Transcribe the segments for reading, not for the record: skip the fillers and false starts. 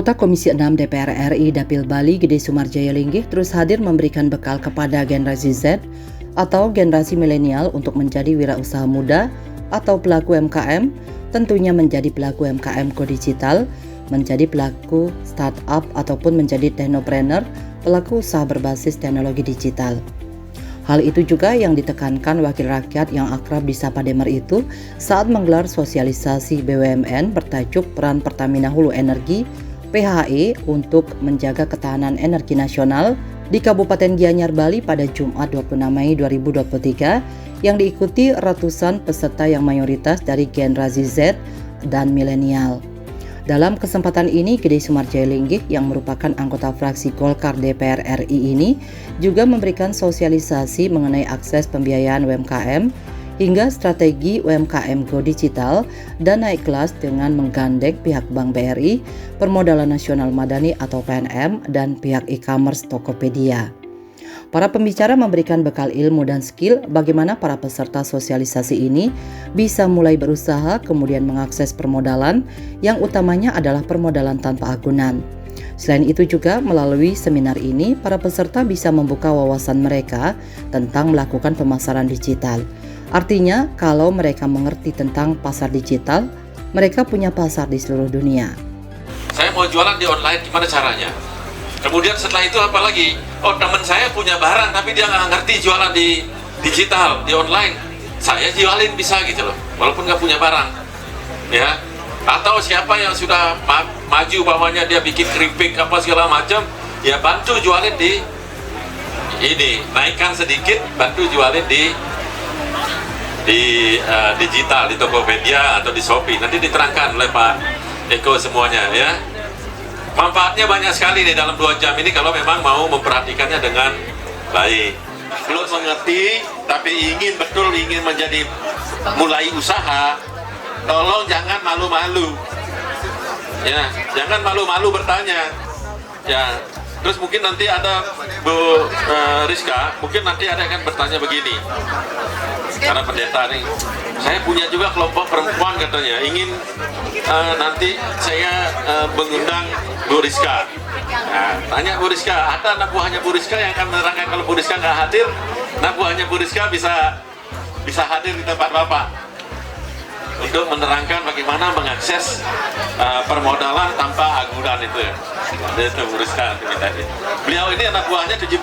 Anggota Komisi 6 DPR RI Dapil Bali Gede Sumarjaya Linggih terus hadir memberikan bekal kepada generasi Z atau generasi milenial untuk menjadi wirausaha muda atau pelaku UMKM, tentunya menjadi pelaku UMKM go digital, menjadi pelaku startup ataupun menjadi technopreneur, pelaku usaha berbasis teknologi digital. Hal itu juga yang ditekankan wakil rakyat yang akrab disapa Demer itu saat menggelar sosialisasi BUMN bertajuk Peran Pertamina Hulu Energi PHE untuk menjaga ketahanan energi nasional di Kabupaten Gianyar, Bali pada Jumat 26 Mei 2023 yang diikuti ratusan peserta yang mayoritas dari generasi Z dan milenial. Dalam kesempatan ini, Gede Sumarjaya Linggih yang merupakan anggota fraksi Golkar DPR RI ini juga memberikan sosialisasi mengenai akses pembiayaan UMKM hingga strategi UMKM Go Digital dan naik kelas dengan menggandeng pihak Bank BRI, Permodalan Nasional Madani atau PNM, dan pihak e-commerce Tokopedia. Para pembicara memberikan bekal ilmu dan skill bagaimana para peserta sosialisasi ini bisa mulai berusaha kemudian mengakses permodalan yang utamanya adalah permodalan tanpa agunan. Selain itu juga melalui seminar ini para peserta bisa membuka wawasan mereka tentang melakukan pemasaran digital. Artinya kalau mereka mengerti tentang pasar digital, mereka punya pasar di seluruh dunia. Saya mau jualan di online, gimana caranya? Kemudian setelah itu apa lagi? Oh, teman saya punya barang tapi dia nggak ngerti jualan di digital, di online. Saya jualin bisa gitu loh, walaupun nggak punya barang, ya. Atau siapa yang sudah maju, bawahnya dia bikin keripik apa segala macam, ya bantu jualin di ini, naikkan sedikit, bantu jualin di digital, di Tokopedia atau di Shopee. Nanti diterangkan oleh Pak Eko semuanya, ya. Manfaatnya banyak sekali nih dalam 2 jam ini kalau memang mau memperhatikannya dengan baik. Belum mengerti tapi ingin menjadi mulai usaha, tolong jangan malu-malu. Ya, jangan malu-malu bertanya. Ya, terus mungkin nanti ada Bu Rizka, mungkin nanti ada yang akan bertanya begini. Karena pendeta nih, saya punya juga kelompok perempuan katanya, ingin nanti saya mengundang Bu Rizka. Nah, tanya Bu Rizka, ada anak buahnya Bu Rizka yang akan menerangkan kalau Bu Rizka nggak hadir, anak buahnya Bu Rizka bisa hadir di tempat Bapak untuk menerangkan bagaimana mengakses permodalan tanpa agunan itu ya. Itu Bu Rizka beliau ini anak buahnya 70.000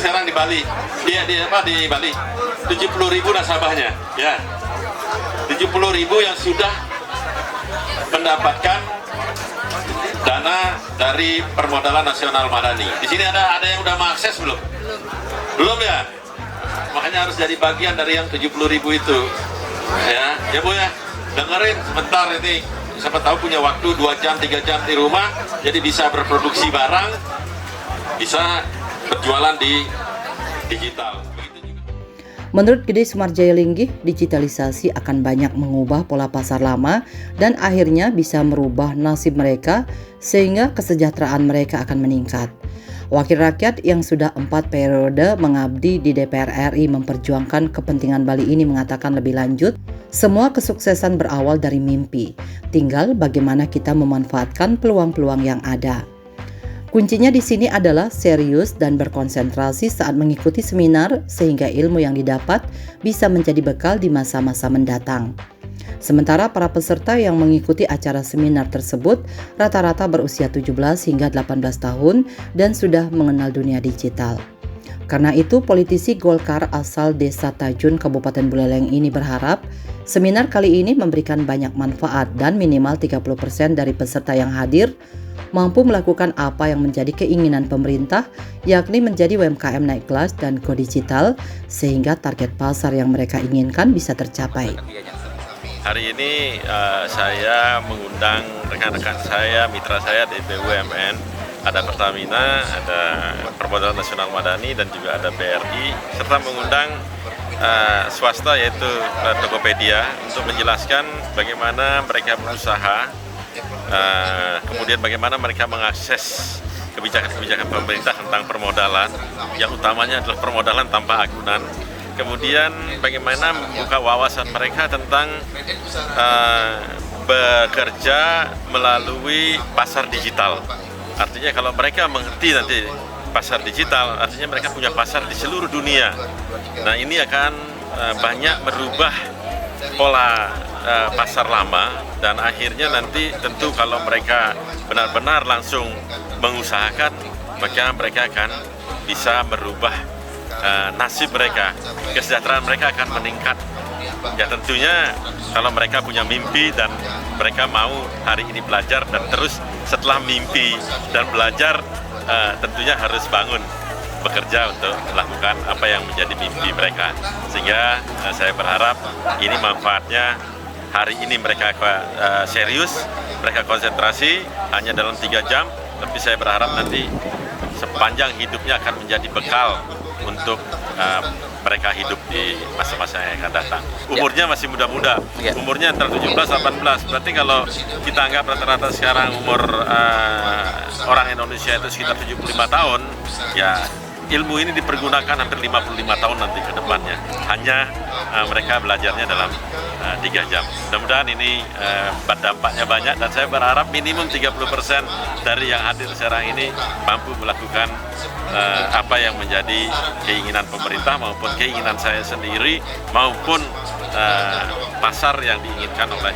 sekarang di Bali. Dia di Bali. 70.000 nasabahnya, ya. 70.000 yang sudah mendapatkan dana dari Permodalan Nasional Madani. Di sini ada yang udah mengakses belum? Belum ya? Makanya harus jadi bagian dari yang 70.000 itu. Ya Bu ya. Dengerin sebentar ini. Siapa tahu punya waktu 2 jam, 3 jam di rumah, jadi bisa berproduksi barang, bisa berjualan di digital. Menurut Gede Sumarjaya Linggih, digitalisasi akan banyak mengubah pola pasar lama dan akhirnya bisa merubah nasib mereka sehingga kesejahteraan mereka akan meningkat. Wakil rakyat yang sudah 4 periode mengabdi di DPR RI memperjuangkan kepentingan Bali ini mengatakan lebih lanjut, semua kesuksesan berawal dari mimpi, tinggal bagaimana kita memanfaatkan peluang-peluang yang ada. Kuncinya di sini adalah serius dan berkonsentrasi saat mengikuti seminar sehingga ilmu yang didapat bisa menjadi bekal di masa-masa mendatang. Sementara para peserta yang mengikuti acara seminar tersebut rata-rata berusia 17 hingga 18 tahun dan sudah mengenal dunia digital. Karena itu, politisi Golkar asal Desa Tajun, Kabupaten Buleleng ini berharap seminar kali ini memberikan banyak manfaat dan minimal 30% dari peserta yang hadir mampu melakukan apa yang menjadi keinginan pemerintah, yakni menjadi UMKM naik kelas dan go digital, sehingga target pasar yang mereka inginkan bisa tercapai. Hari ini saya mengundang rekan-rekan saya, mitra saya di BUMN, ada Pertamina, ada Permodalan Nasional Madani, dan juga ada BRI, serta mengundang swasta yaitu Tokopedia untuk menjelaskan bagaimana mereka berusaha, kemudian bagaimana mereka mengakses kebijakan-kebijakan pemerintah tentang permodalan, yang utamanya adalah permodalan tanpa agunan. Kemudian bagaimana membuka wawasan mereka tentang bekerja melalui pasar digital. Artinya kalau mereka mengerti nanti pasar digital, artinya mereka punya pasar di seluruh dunia. Nah, ini akan banyak merubah pola pasar lama, dan akhirnya nanti tentu kalau mereka benar-benar langsung mengusahakan, maka mereka akan bisa merubah nasib mereka, kesejahteraan mereka akan meningkat. Ya tentunya kalau mereka punya mimpi dan mereka mau hari ini belajar, dan terus setelah mimpi dan belajar tentunya harus bangun bekerja untuk melakukan apa yang menjadi mimpi mereka. Sehingga saya berharap ini manfaatnya hari ini mereka serius, mereka konsentrasi hanya dalam 3 jam, tapi saya berharap nanti sepanjang hidupnya akan menjadi bekal untuk mereka hidup di masa-masa yang akan datang. Umurnya masih muda-muda, umurnya antara 17-18. Berarti kalau kita anggap rata-rata sekarang umur orang Indonesia itu sekitar 75 tahun, ya ilmu ini dipergunakan hampir 55 tahun nanti ke depannya. Hanya mereka belajarnya dalam 3 jam. Mudah-mudahan ini dampaknya banyak, dan saya berharap minimum 30% dari yang hadir sekarang ini mampu melakukan apa yang menjadi keinginan pemerintah maupun keinginan saya sendiri maupun pasar yang diinginkan oleh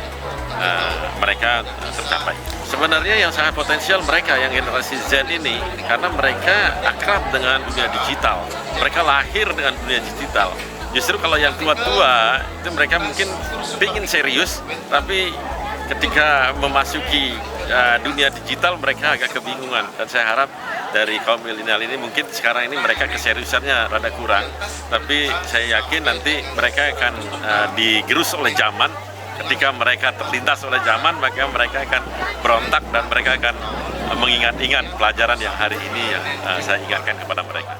mereka tercapai. Sebenarnya yang sangat potensial mereka yang generasi Z ini, karena mereka akrab dengan dunia digital, mereka lahir dengan dunia digital. Justru kalau yang tua-tua itu mereka mungkin ingin serius, tapi ketika memasuki dunia digital mereka agak kebingungan. Dan saya harap dari kaum milenial ini mungkin sekarang ini mereka keseriusannya rada kurang, tapi saya yakin nanti mereka akan digerus oleh zaman. Ketika mereka terlintas oleh zaman, maka mereka akan berontak dan mereka akan mengingat-ingat pelajaran yang hari ini yang saya ingatkan kepada mereka.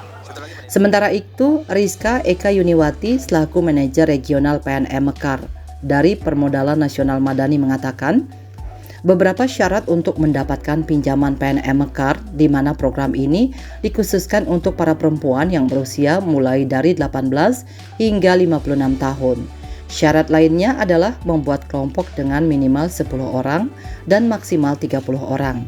Sementara itu, Rizka Eka Yuniwati selaku manajer regional PNM Mekar dari Permodalan Nasional Madani mengatakan, beberapa syarat untuk mendapatkan pinjaman PNM Mekar, di mana program ini dikhususkan untuk para perempuan yang berusia mulai dari 18 hingga 56 tahun. Syarat lainnya adalah membuat kelompok dengan minimal 10 orang dan maksimal 30 orang.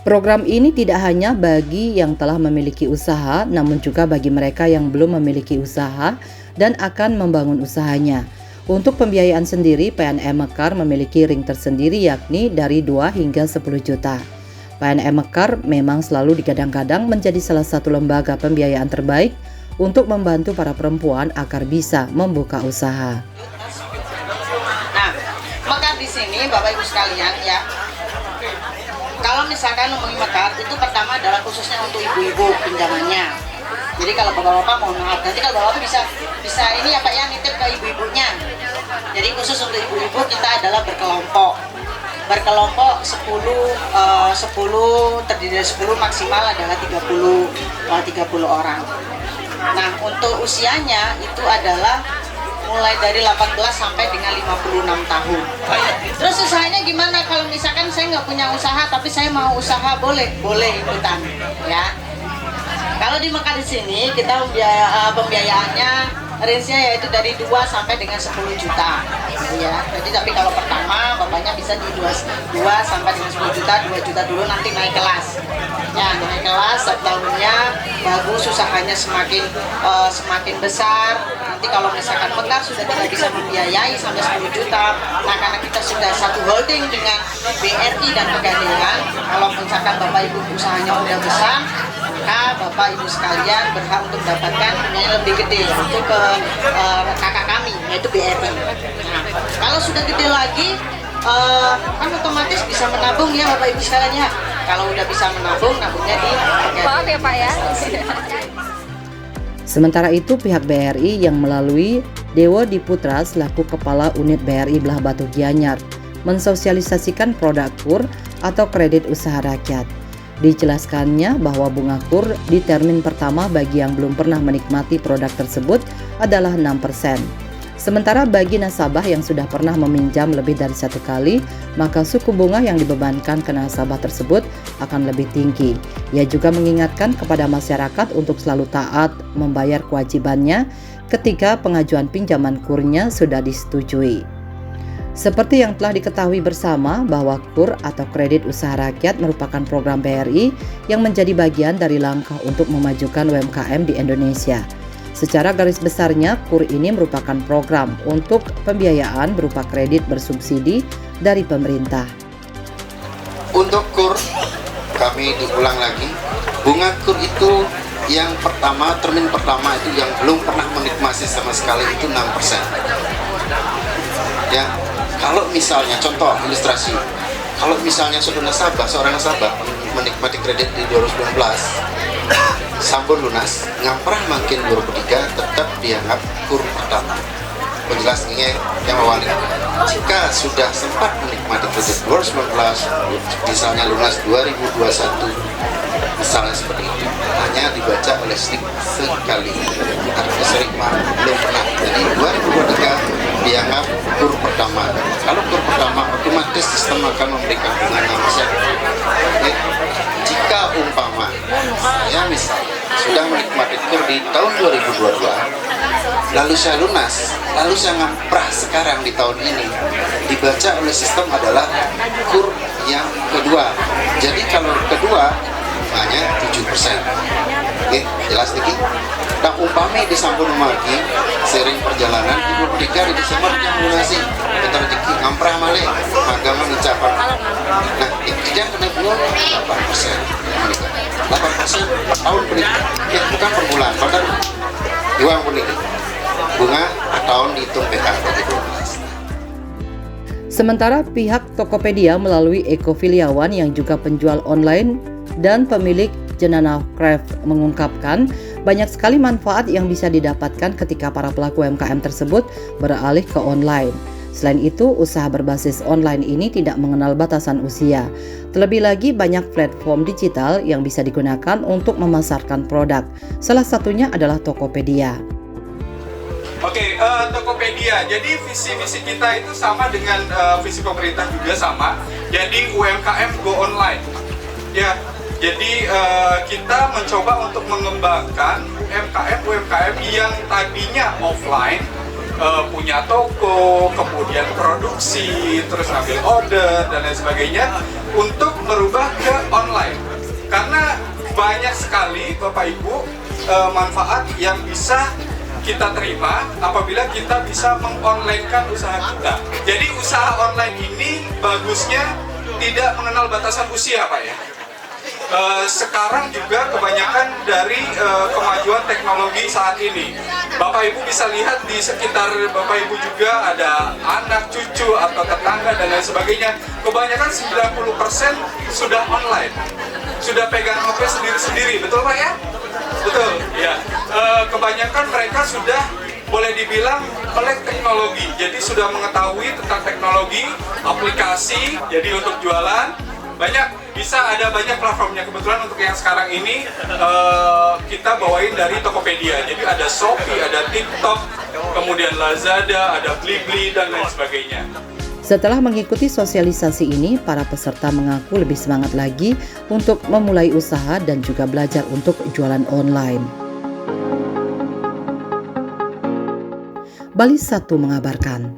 Program ini tidak hanya bagi yang telah memiliki usaha, namun juga bagi mereka yang belum memiliki usaha dan akan membangun usahanya. Untuk pembiayaan sendiri, PNM Mekar memiliki ring tersendiri yakni dari 2 hingga 10 juta. PNM Mekar memang selalu digadang-gadang menjadi salah satu lembaga pembiayaan terbaik untuk membantu para perempuan agar bisa membuka usaha. Nah, Mekar di sini Bapak Ibu sekalian ya, kalau misalkan ngomongin Mekar itu pertama adalah khususnya untuk ibu-ibu pinjamannya. Jadi kalau bapak-bapak mohon maaf, nanti kalau bapak bisa ini ya Pak ya, nitip ke ibu-ibunya. Jadi khusus untuk ibu-ibu kita adalah berkelompok 10 terdiri dari 10, maksimal adalah 30 orang. Nah, untuk usianya itu adalah mulai dari 18 sampai dengan 56 tahun. Terus usahanya gimana? Kalau misalkan saya nggak punya usaha tapi saya mau usaha, boleh ikutan ya. Kalau di Mekar di sini kita pembiayaannya range-nya yaitu dari 2 sampai dengan 10 juta ya. Jadi tapi kalau pertama bapaknya bisa di 2 sampai dengan 10 juta, 2 juta dulu, nanti naik kelas. Ya, naik kelas setiap tahunnya bagus, usahanya semakin besar. Nanti kalau misalkan Mekar sudah tidak bisa membiayai sampai 10 juta, nah karena kita sudah satu holding dengan BRI dan Pegadaian, kalau misalkan Bapak Ibu usahanya udah besar, maka Bapak Ibu sekalian berhak untuk mendapatkan yang lebih gede, yaitu ke kakak kami, yaitu BRI. Nah, kalau sudah gede lagi, kan otomatis bisa menabung ya Bapak Ibu sekalian ya. Kalau udah bisa menabung, nabungnya di maaf ya Pak ya. Sementara itu, pihak BRI yang melalui Dewo Diputra selaku Kepala Unit BRI Belah Batu Gianyar mensosialisasikan produk KUR atau kredit usaha rakyat. Dijelaskannya bahwa bunga KUR di termin pertama bagi yang belum pernah menikmati produk tersebut adalah 6%. Sementara bagi nasabah yang sudah pernah meminjam lebih dari 1 kali, maka suku bunga yang dibebankan ke nasabah tersebut akan lebih tinggi. Ia juga mengingatkan kepada masyarakat untuk selalu taat membayar kewajibannya ketika pengajuan pinjaman KUR-nya sudah disetujui. Seperti yang telah diketahui bersama bahwa KUR atau Kredit Usaha Rakyat merupakan program BRI yang menjadi bagian dari langkah untuk memajukan UMKM di Indonesia. Secara garis besarnya, KUR ini merupakan program untuk pembiayaan berupa kredit bersubsidi dari pemerintah. Untuk KUR, kami diulang lagi, bunga KUR itu yang pertama, termin pertama itu yang belum pernah menikmati sama sekali itu 6%. Ya, kalau misalnya contoh ilustrasi, kalau misalnya seorang nasabah menikmati kredit di 2019 sampun lunas, ngamprah makin 2023 tetap dianggap KUR pertama. Penjelas ini yang awalnya, jika sudah sempat menikmati kredit 2019, misalnya lunas 2021, misalnya seperti itu, hanya dibaca oleh SNIK sekali, artinya sering belum pernah. Jadi 2023 dianggap KUR pertama. Kalau KUR pertama, otomatis sistem akan memberikan bunga 6%. Jika umpama saya misalnya sudah menikmati KUR di tahun 2022, lalu saya lunas, lalu saya ngamprah sekarang di tahun ini, dibaca oleh sistem adalah KUR yang kedua. Jadi kalau kedua hanya 7%. Oke, jelas lagi. Nah, umpami disampun lagi sering perjalanan 23 di Desember yang lunasi bentar rezeki ngamprah malih agama mencapai. Nah, tidak kena bunga 8%. 8% tahun pendidikan. Ya, bukan per bulan, padahal uang pendidikan. Bunga tahun dihitung PK bagi 12. Sementara pihak Tokopedia melalui Eko Filiawan yang juga penjual online dan pemilik Jenana Craft mengungkapkan banyak sekali manfaat yang bisa didapatkan ketika para pelaku UMKM tersebut beralih ke online. Selain itu, usaha berbasis online ini tidak mengenal batasan usia. Terlebih lagi banyak platform digital yang bisa digunakan untuk memasarkan produk. Salah satunya adalah Tokopedia. Oke, Tokopedia. Jadi visi-misi kita itu sama dengan visi pemerintah juga sama. Jadi UMKM go online. Ya, jadi kita mencoba untuk mengembangkan UMKM yang tadinya offline, punya toko, kemudian produksi, terus ngambil order dan lain sebagainya, untuk merubah ke online. Karena banyak sekali Bapak Ibu manfaat yang bisa kita terima apabila kita bisa mengonlinekan usaha kita. Jadi usaha online ini bagusnya tidak mengenal batasan usia, Pak ya. Sekarang juga kebanyakan dari kemajuan teknologi saat ini. Bapak Ibu bisa lihat di sekitar Bapak Ibu juga ada anak, cucu, atau tetangga dan lain sebagainya. Kebanyakan 90% sudah online, sudah pegang HP sendiri-sendiri, betul Pak ya? Betul, ya. Kebanyakan mereka sudah boleh dibilang melek teknologi, jadi sudah mengetahui tentang teknologi, aplikasi, jadi untuk jualan ada banyak platformnya. Kebetulan untuk yang sekarang ini kita bawain dari Tokopedia, jadi ada Shopee, ada TikTok, kemudian Lazada, ada Blibli dan lain sebagainya. Setelah mengikuti sosialisasi ini, para peserta mengaku lebih semangat lagi untuk memulai usaha dan juga belajar untuk jualan online. Bali 1 mengabarkan.